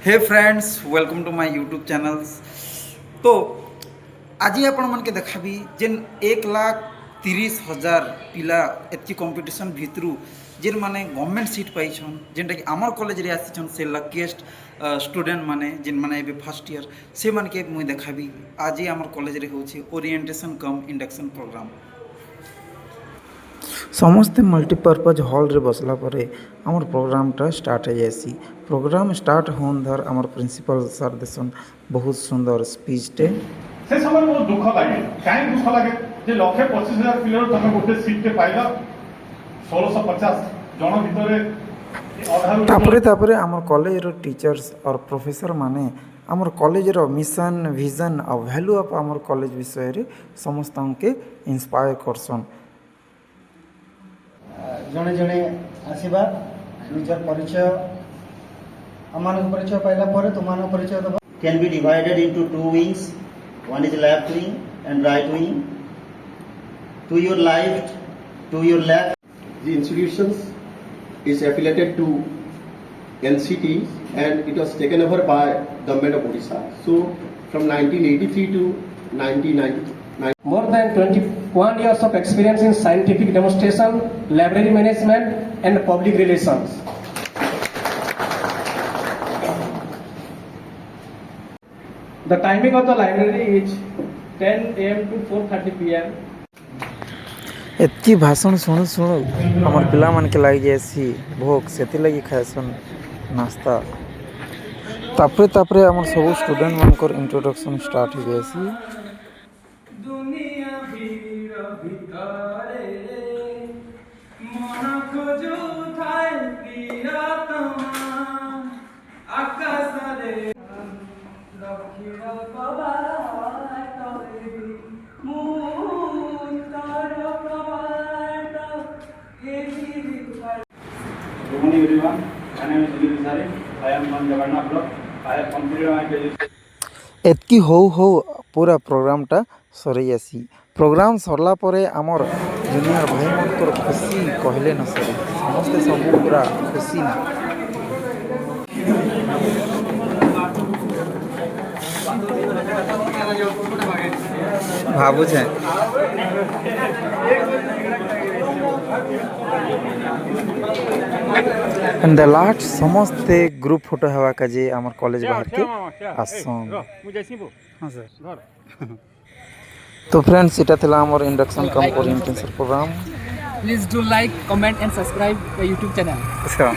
Hey friends welcome to my YouTube channels. तो आज आपण मन के देखाबी जेन 1,30,000 पिला एतकी कंपटीशन भितरू जेन माने गवर्नमेंट सीट पाइछन जेनटा कि आमर कॉलेज रे आसीछन से लकीएस्ट स्टूडेंट माने जेन माने एबे फर्स्ट ईयर से मन के मुई देखाबी। आज ही आमर कॉलेज रे होछि ओरिएंटेशन कम इंडक्शन प्रोग्राम। समस्ते मल्टीपर्पज हॉल रे बसला परे आमर प्रोग्रामटा स्टार्ट हो जाएसी। प्रोग्राम स्टार्ट होन धर आमर प्रिंसिपल सर देसन बहुत सुंदर स्पीचटे से समय बहुत दुख लगे कहीं दुख लगे जे लक्षे 25,000 पिलर तुम गोटे सीट के पाइल 1650 जन भितर तापरे तापरे आमर कॉलेज रो टीचर्स और प्रोफेसर माने आमर कॉलेज रो मिशन विजन और वैल्यू ऑफ आमर कॉलेज विषय रे समस्त के इंस्पायर करसन। जड़े जड़े आसवा निजर परिचय आम परिचय पाइला तुम परिचय दबा can be divided into two wings. One is left wing and right wing. To your left, the institutions is affiliated to NCT and it was taken over by Government of Odisha. So from 1983 to 1990. More than 21 years of experience in scientific demonstration, library management and public relations. The timing of the library is 10 am to 4:30 pm. एतकी भाषण शुणु शुणु आमर पिला मन के लग जाएसी भोग से लगी खाएसन नाश्ता। तापरे तापरे आमर सब स्टूडेंट मानकर इंट्रोडक्शन स्टार्ट हो जाएसी। Good morning everyone. My name is Sunil Visare. I am from Jagannath Block. I have completed my graduation. एतकी हो पूरा प्रोग्रामटा सरी आसी। प्रोग्राम सरला परे आमर जूनियर भाई मनकर खुशी कहले न सरी समस्ते सब पूरा खुशी ना भाबू छे एंड द लास्ट समस्ते ग्रुप फोटो हवा का जे आमर कॉलेज बाहर के आसन। हाँ सर। तो फ्रेंड्स इटा थिला आमर induction cum orientation program. Please do like, comment and subscribe the YouTube channel. अच्छा।